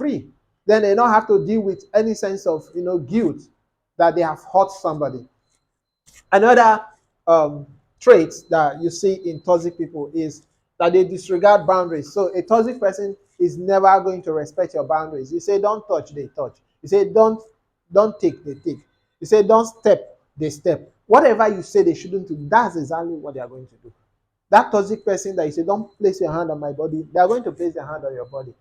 free. Then they don't have to deal with any sense of guilt that they have hurt somebody. Another trait that you see in toxic people is that they disregard boundaries. So a toxic person is never going to respect your boundaries. You say don't touch, they touch. You say don't take, they take. You say don't step, they step. Whatever you say they shouldn't do, that's exactly what they are going to do. That toxic person that you say don't place your hand on my body, they are going to place their hand on your body.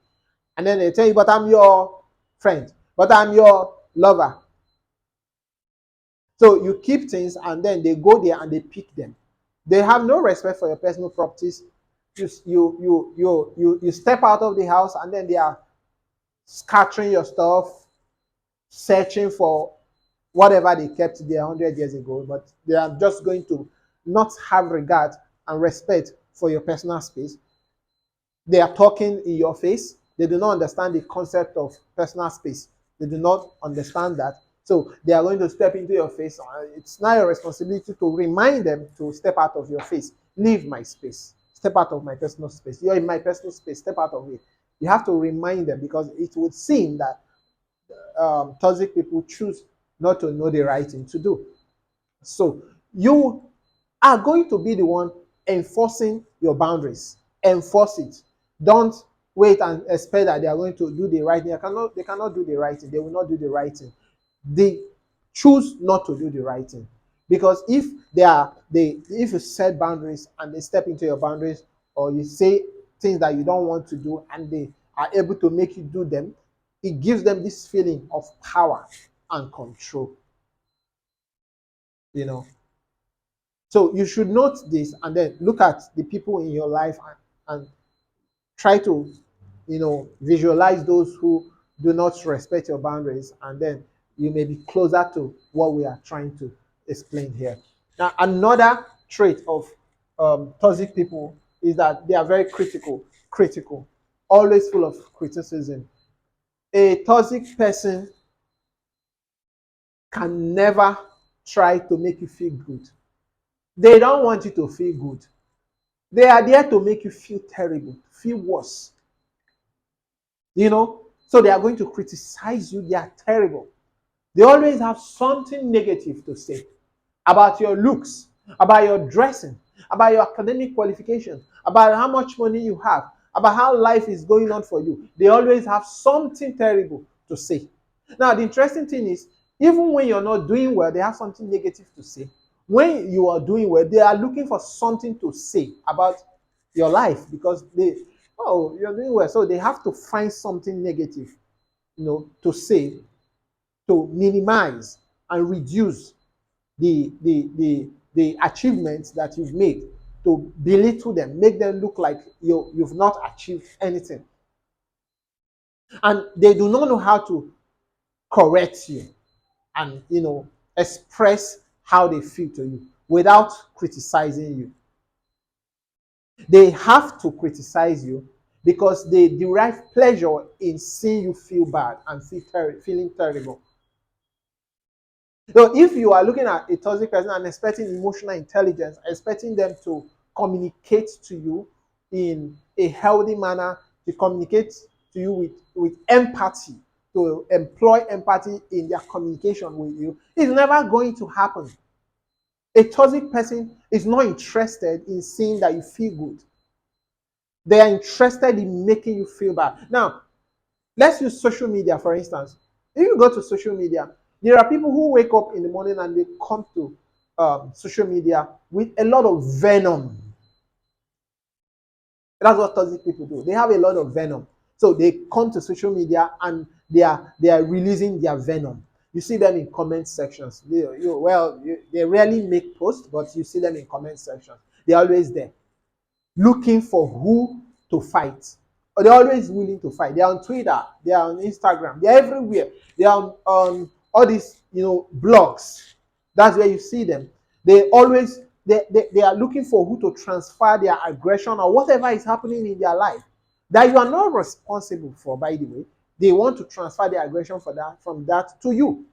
And then they tell you, but I'm your friend, but I'm your lover. So you keep things and then they go there and they pick them. They have no respect for your personal properties. You step out of the house and then they are scattering your stuff, searching for whatever they kept there 100 years ago, but they are just going to not have regard and respect for your personal space. They are talking in your face. They do not understand the concept of personal space. They do not understand that. So they are going to step into your face. It's now your responsibility to remind them to step out of your face. Leave my space. Step out of my personal space. You're in my personal space. Step out of it. You have to remind them because it would seem that toxic people choose not to know the right thing to do. So you are going to be the one enforcing your boundaries. Enforce it. Don't wait and expect that they are going to do the right thing. They cannot do the right thing. They will not do the right thing. They choose not to do the right thing. Because if if you set boundaries and they step into your boundaries, or you say things that you don't want to do and they are able to make you do them, it gives them this feeling of power and control. You know. So you should note this and then look at the people in your life and try to, visualize those who do not respect your boundaries, and then you may be closer to what we are trying to explain here. Now, another trait of toxic people is that they are very critical, always full of criticism. A toxic person can never try to make you feel good. They don't want you to feel good. They are there to make you feel terrible, feel worse. So they are going to criticize you. They are terrible. They always have something negative to say about your looks, about your dressing, about your academic qualifications, about how much money you have, about how life is going on for you. They always have something terrible to say. Now, the interesting thing is, even when you're not doing well, they have something negative to say. When you are doing well, they are looking for something to say about your life because you're doing well. So they have to find something negative, to say, to minimize and reduce the achievements that you've made, to belittle them, make them look like you've not achieved anything. And they do not know how to correct you and express how they feel to you without criticizing you. They have to criticize you because they derive pleasure in seeing you feel bad and feeling terrible. So if you are looking at a toxic person and expecting emotional intelligence, expecting them to communicate to you in a healthy manner, to communicate to you with empathy, to employ empathy in their communication with you, it's never going to happen. A toxic person is not interested in seeing that you feel good. They are interested in making you feel bad. Now, let's use social media, for instance. If you go to social media, there are people who wake up in the morning and they come to social media with a lot of venom. That's what toxic people do. They have a lot of venom. So they come to social media and they are releasing their venom. You see them in comment sections. They rarely make posts, but you see them in comment sections. They're always there, looking for who to fight. Or they're always willing to fight. They're on Twitter, they're on Instagram, they're everywhere. They're on all these, blogs. That's where you see them. They always they are looking for who to transfer their aggression or whatever is happening in their life that you are not responsible for, by the way. They want to transfer their aggression from that to you.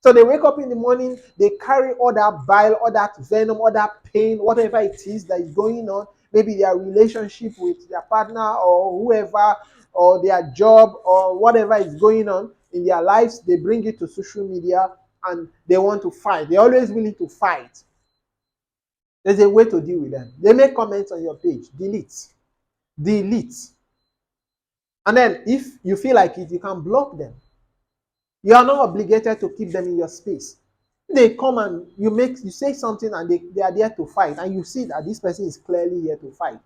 So they wake up in the morning, they carry all that bile, all that venom, all that pain, whatever it is that is going on, maybe their relationship with their partner or whoever, or their job or whatever is going on in their lives, they bring it to social media and they want to fight. They're always willing to fight. There's a way to deal with them. They make comments on your page. Delete. Delete. And then if you feel like it, you can block them. You are not obligated to keep them in your space. They come and you say something and they are there to fight, and you see that this person is clearly here to fight.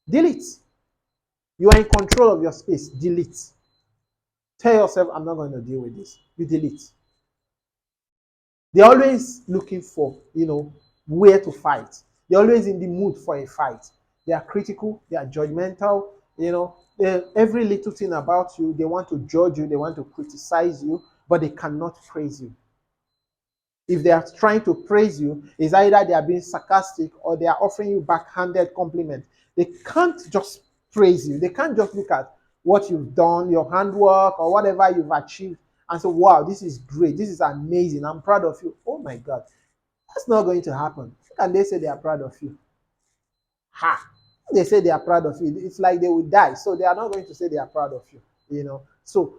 Delete. You are in control of your space. Delete. Tell yourself, I'm not going to deal with this. You delete. They're always looking for, where to fight. They're always in the mood for a fight. They are critical. They are judgmental. Every little thing about you, they want to judge you. They want to criticize you, but they cannot praise you. If they are trying to praise you, it's either they are being sarcastic or they are offering you backhanded compliment. They can't just praise you. They can't just look at what you've done, your handwork, or whatever you've achieved, and say, wow, this is great. This is amazing. I'm proud of you. Oh my God. That's not going to happen. And they say they are proud of you. Ha! They say they are proud of you. It's like they will die. So they are not going to say they are proud of you. So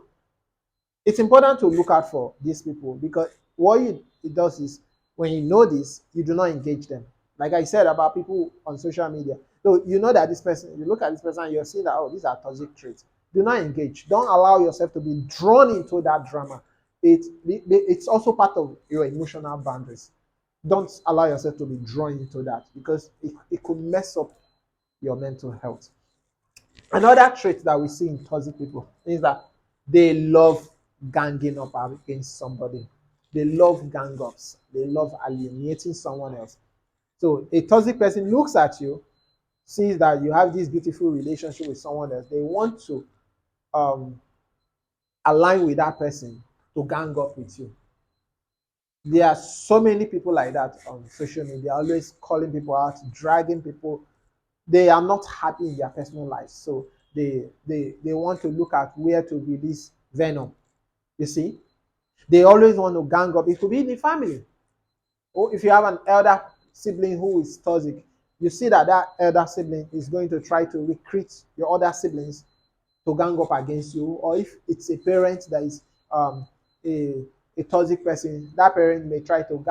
it's important to look out for these people, because what it does is, when you know this, you do not engage them. Like I said about people on social media. So you know that this person, you look at this person and you're seeing that, oh, these are toxic traits. Do not engage. Don't allow yourself to be drawn into that drama. It's also part of your emotional boundaries. Don't allow yourself to be drawn into that, because it could mess up your mental health. Another trait that we see in toxic people is that they love ganging up against somebody. They love gang ups. They love alienating someone else. So a toxic person looks at you, sees that you have this beautiful relationship with someone else. They want to um, align with that person to gang up with you. There are so many people like that on social media, always calling people out, dragging people. They are not happy in their personal lives, so they want to look at where to release venom. You see, they always want to gang up. It could be in the family, or if you have an elder sibling who is toxic, you see that that elder sibling is going to try to recruit your other siblings to gang up against you. Or if it's a parent that is a, a toxic person, that parent may try to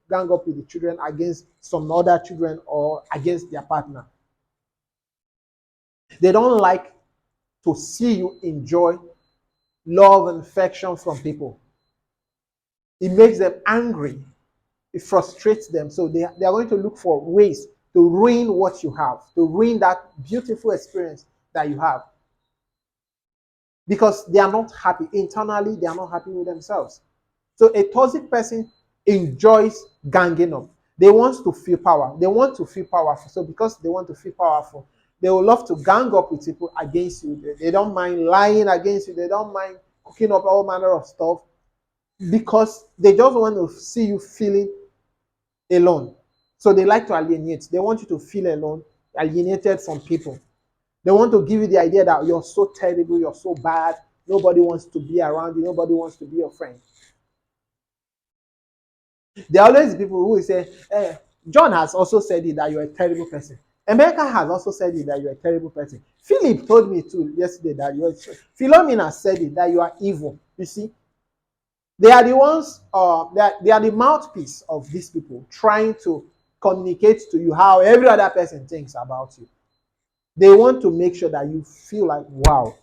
gang up with the children against some other children or against their partner. They don't like to see you enjoy love and affection from people. It makes them angry. It frustrates them. So they are going to look for ways to ruin what you have, to ruin that beautiful experience that you have. Because they are not happy. Internally, they are not happy with themselves. So a toxic person enjoys ganging up. They want to feel power. They want to feel powerful. So because they want to feel powerful, they will love to gang up with people against you. They don't mind lying against you. They don't mind cooking up all manner of stuff, because they just want to see you feeling alone. So they like to alienate. They want you to feel alone, alienated from people. They want to give you the idea that you're so terrible, you're so bad, nobody wants to be around you, nobody wants to be your friend. There are always people who will say, John has also said it that you're a terrible person. America has also said it that you're a terrible person. Philip told me too yesterday that you're. Philomena said it that you are evil. You see, they are the ones. They are the mouthpiece of these people, trying to communicate to you how every other person thinks about you. They want to make sure that you feel like, wow,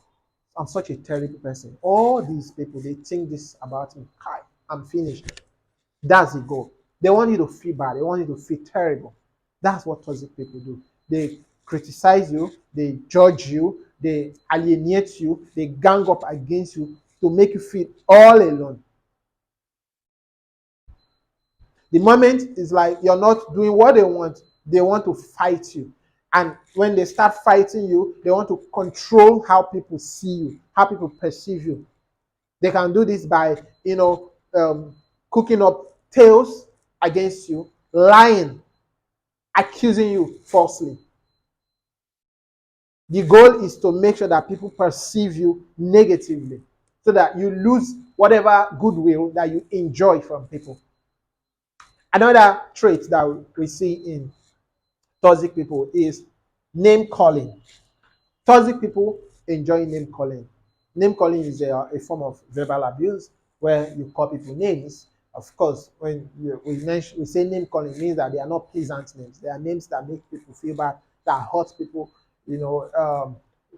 I'm such a terrible person. All these people, they think this about me. Hi, I'm finished. That's the goal. They want you to feel bad. They want you to feel terrible. That's what toxic people do. They criticize you, they judge you, they alienate you, they gang up against you to make you feel all alone. The moment is like you're not doing what they want to fight you. And when they start fighting you, they want to control how people see you, how people perceive you. They can do this by, cooking up tales against you, lying, accusing you falsely. The goal is to make sure that people perceive you negatively, so that you lose whatever goodwill that you enjoy from people. Another trait that we see in toxic people is name calling. Toxic people enjoy name calling. Name calling is a form of verbal abuse where you call people names. Of course, when we say name calling, means that they are not pleasant names. They are names that make people feel bad, that hurt people. You know,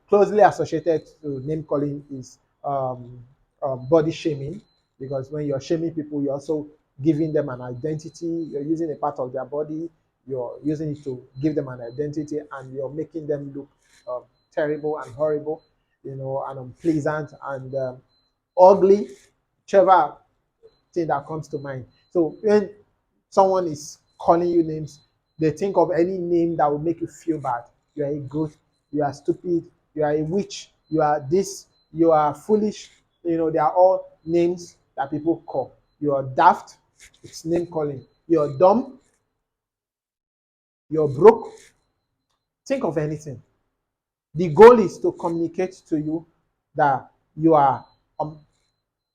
closely associated to name calling is body shaming, because when you're shaming people, you're also giving them an identity. You're using a part of their body, you're using it to give them an identity, and you're making them look um, terrible and horrible, and unpleasant and ugly, whichever thing that comes to mind. So when someone is calling you names, they think of any name that will make you feel bad. You are a goat, you are stupid, you are a witch, you are this, you are foolish. They are all names that people call. You are daft, it's name calling. You're dumb, you're broke. Think of anything. The goal is to communicate to you that you are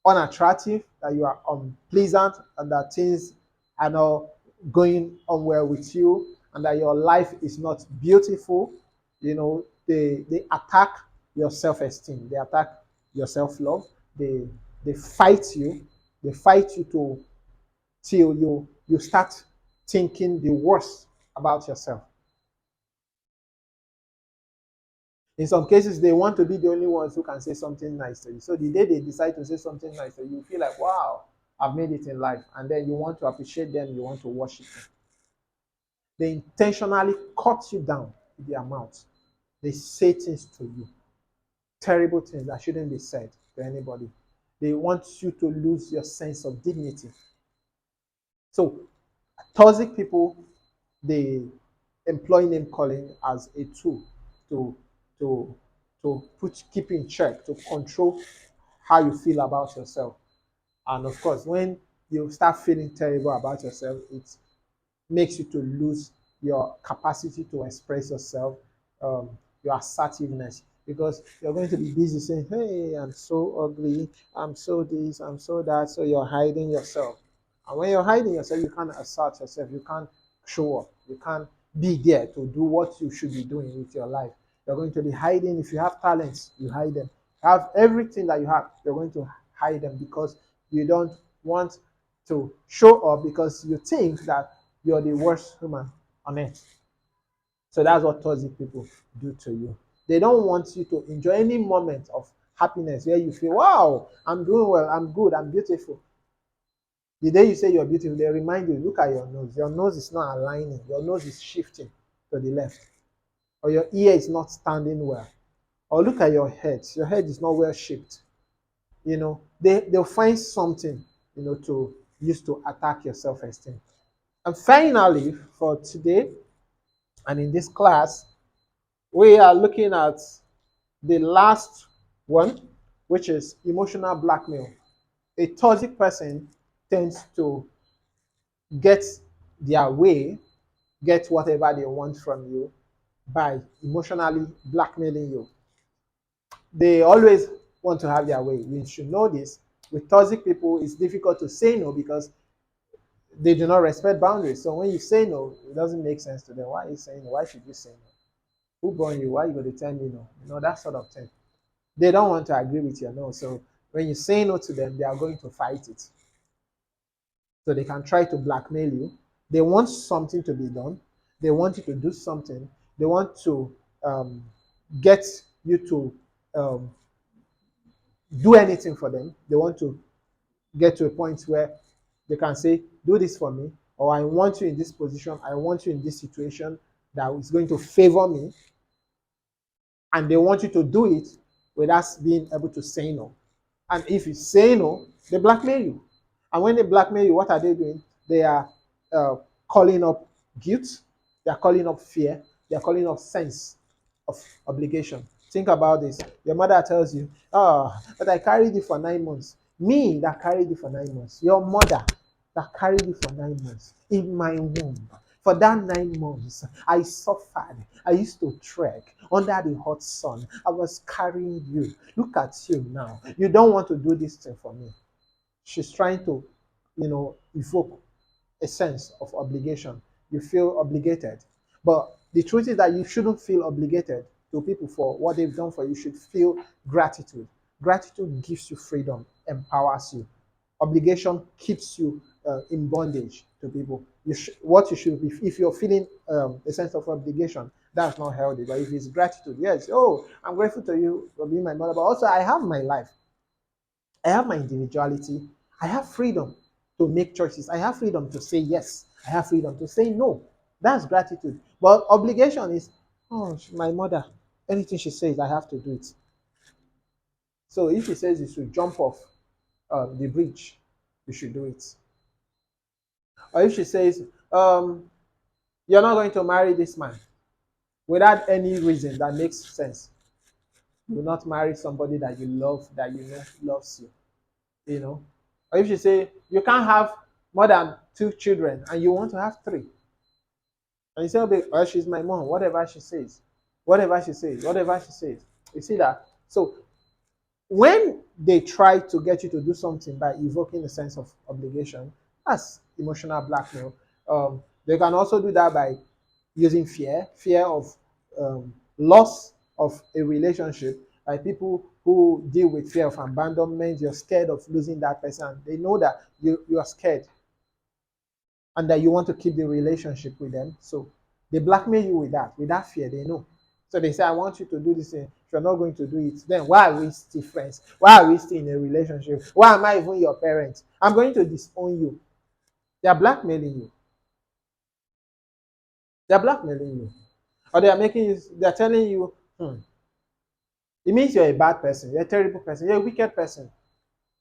unattractive, that you are unpleasant, and that things are not going on well with you, and that your life is not beautiful. They attack your self-esteem, they attack your self-love, they fight you, they fight you to till you start thinking the worst about yourself. In some cases, they want to be the only ones who can say something nice to you. So the day they decide to say something nice to you, you feel like, wow, I've made it in life. And then you want to appreciate them, you want to worship them. They intentionally cut you down with their mouth. They say things to you, terrible things that shouldn't be said to anybody. They want you to lose your sense of dignity. So toxic people, they employ name calling as a tool to to keep in check, to control how you feel about yourself. And of course, when you start feeling terrible about yourself, it makes you to lose your capacity to express yourself, um, your assertiveness, because you're going to be busy saying, hey, I'm so ugly, I'm so this, I'm so that. So you're hiding yourself. And when you're hiding yourself, you can't assert yourself, you can't show up, you can't be there to do what you should be doing with your life. You're going to be hiding. If you have talents, you hide them. Have everything that you have, you're going to hide them because you don't want to show up, because you think that you're the worst human on earth. So that's what toxic people do to you. They don't want you to enjoy any moment of happiness where you feel, wow, I'm doing well, I'm good, I'm beautiful. The day you say you're beautiful, they remind you, look at your nose. Your nose is not aligning, your nose is shifting to the left, or your ear is not standing well. Or look at your head is not well shaped. They'll find something, to use to attack your self-esteem. And finally, for today and in this class, we are looking at the last one, which is emotional blackmail. A toxic person tends to get their way, get whatever they want from you by emotionally blackmailing you. They always want to have their way. You should know this. With toxic people, it's difficult to say no because they do not respect boundaries. So when you say no, it doesn't make sense to them. Why are you saying no? Why should you say no? Who born you? Why you going to tell me no? That sort of thing. They don't want to agree with your no. So when you say no to them, they are going to fight it. So they can try to blackmail you. They want something to be done. They want you to do something. They want to um, get you to um, do anything for them. They want to get to a point where they can say, do this for me, or I want you in this position, I want you in this situation that is going to favor me, and they want you to do it without being able to say no. And if you say no, they blackmail you. And when they blackmail you, what are they doing? They are uh, calling up guilt, they are calling up fear, they are calling up sense of obligation. Think about this. Your mother tells you, oh, but I carried you for 9 months. Me that carried you for 9 months. Your mother that carried you for 9 months in my womb. For that 9 months, I suffered. I used to trek under the hot sun. I was carrying you. Look at you now. You don't want to do this thing for me. She's trying to, evoke a sense of obligation. You feel obligated. But the truth is that you shouldn't feel obligated. to people for what they've done for you, you should feel gratitude. Gratitude gives you freedom, empowers you. Obligation keeps you in bondage to people. What you should be, if you're feeling a sense of obligation, that's not healthy. But if it's gratitude, yes, oh, I'm grateful to you for being my mother, but also I have my life, I have my individuality, I have freedom to make choices, I have freedom to say yes, I have freedom to say no. That's gratitude. But obligation is, oh, my mother, anything she says, I have to do it. So if she says you should jump off the bridge, you should do it. Or if she says, you're not going to marry this man without any reason that makes sense, you will not marry somebody that you love, that you know loves you, you know. Or if she say you can't have more than two children and you want to have three, and you say, okay, well, she's my mom, whatever she says, whatever she says, whatever she says. You see that? So when they try to get you to do something by evoking a sense of obligation, that's emotional blackmail. They can also do that by using fear of loss of a relationship. Like people who deal with fear of abandonment, you're scared of losing that person. They know that you are scared and that you want to keep the relationship with them. So they blackmail you with that fear. They know. So they say, I want you to do this thing. If you're not going to do it, then why are we still friends? Why are we still in a relationship? Why am I even your parent? I'm going to disown you. They are blackmailing you. They are blackmailing you. Or they are making you, they are telling you, it means you're a bad person, you're a terrible person, you're a wicked person.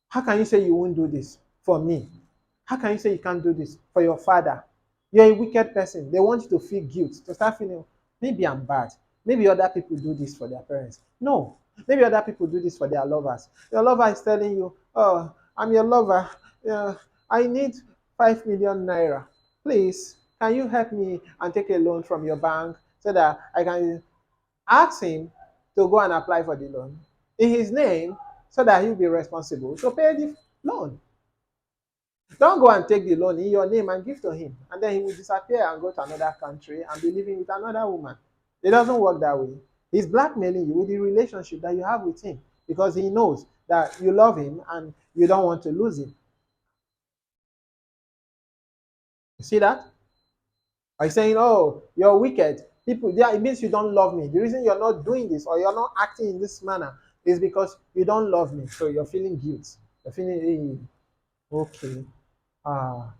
How can you say you won't do this for me? How can you say you can't do this for your father? You're a wicked person. They want you to feel guilt, to start feeling, maybe I'm bad. Maybe other people do this for their parents. No. Maybe other people do this for their lovers. Your lover is telling you, oh, I'm your lover. Yeah, I need 5 million naira. Please, can you help me and take a loan from your bank so that I can ask him to go and apply for the loan in his name so that he'll be responsible to pay the loan. Don't go and take the loan in your name and give to him, and then he will disappear and go to another country and be living with another woman. It doesn't work that way. He's blackmailing you with the relationship that you have with him because he knows that you love him and you don't want to lose him. You see that? By saying, oh, you're wicked. People, yeah, it means you don't love me. The reason you're not doing this or you're not acting in this manner is because you don't love me. So you're feeling guilt. You're feeling, okay, ah,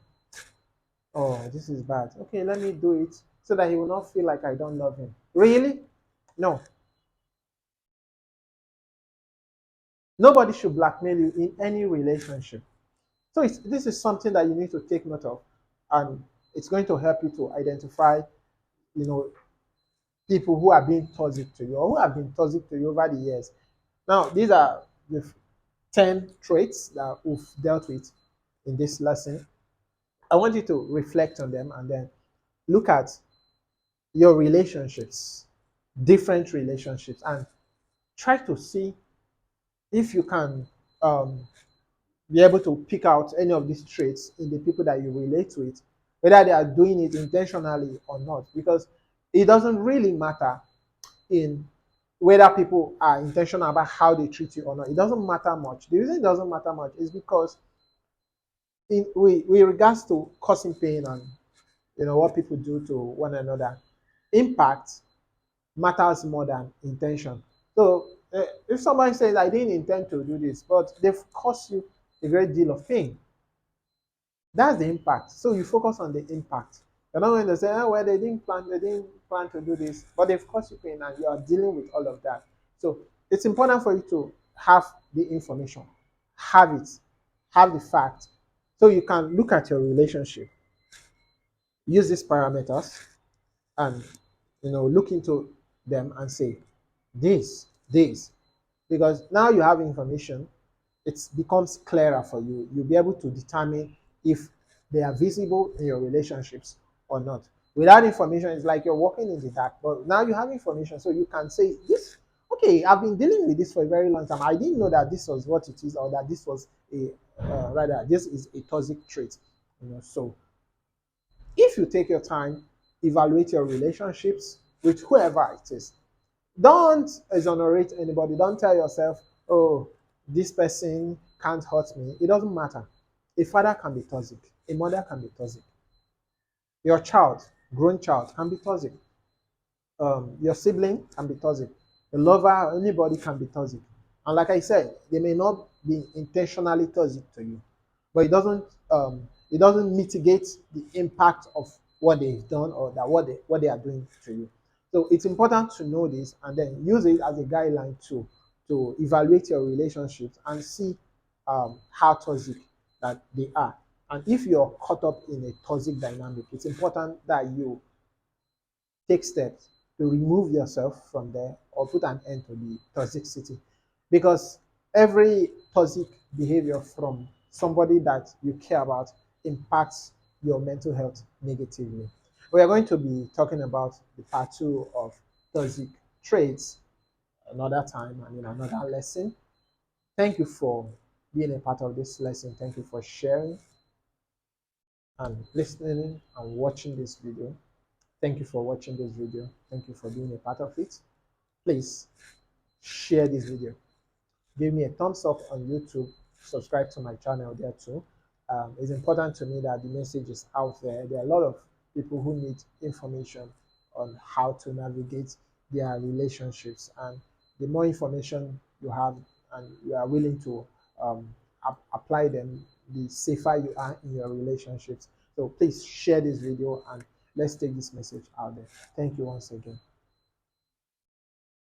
oh, this is bad. Okay, let me do it so that he will not feel like I don't love him. Really? No. Nobody should blackmail you in any relationship. So this is something that you need to take note of, and it's going to help you to identify, you know, people who are being toxic to you or who have been toxic to you over the years. Now, these are the 10 traits that we've dealt with in this lesson. I want you to reflect on them and then look at your relationships, different relationships, and try to see if you can um, be able to pick out any of these traits in the people that you relate with, whether they are doing it intentionally or not, because it doesn't really matter in whether people are intentional about how they treat you or not. It doesn't matter much. The reason it doesn't matter much is because with regards to causing pain and what people do to one another, impact matters more than intention. So if somebody says, I didn't intend to do this, but they've caused you a great deal of pain, that's the impact. So you focus on the impact. You're not going to say, oh, well, they didn't plan to do this, but they've caused you pain and you are dealing with all of that. So it's important for you to have the information, have it, have the fact, so you can look at your relationship, use these parameters, and look into them and say, this, because now you have information, it becomes clearer for you. You'll be able to determine if they are visible in your relationships or not. Without information, it's like you're walking in the dark, but now you have information, so you can say, this, okay, I've been dealing with this for a very long time. I didn't know that this was what it is, or that this was rather, this is a toxic trait. So if you take your time, evaluate your relationships with whoever it is, Don't exonerate anybody. Don't tell yourself, oh, this person can't hurt me. It doesn't matter. A father can be toxic. A mother can be toxic. Your child, grown child, can be toxic. Your sibling can be toxic. A lover, anybody can be toxic. And like I said, they may not be intentionally toxic to you, but it doesn't mitigate the impact of what they've done or that what they are doing to you. So it's important to know this and then use it as a guideline to evaluate your relationships and see how toxic that they are. And if you're caught up in a toxic dynamic, it's important that you take steps to remove yourself from there or put an end to the toxicity. Because every toxic behavior from somebody that you care about impacts your mental health negatively. We are going to be talking about the part two of toxic traits another time and in another lesson. Thank you for being a part of this lesson. Thank you for sharing and listening and watching this video. Thank you for watching this video. Thank you for being a part of it. Please share this video. Give me a thumbs up on YouTube. Subscribe to my channel there too. It's important to me that the message is out there. There are a lot of people who need information on how to navigate their relationships. And the more information you have and you are willing to apply them, the safer you are in your relationships. So please share this video and let's take this message out there. Thank you once again.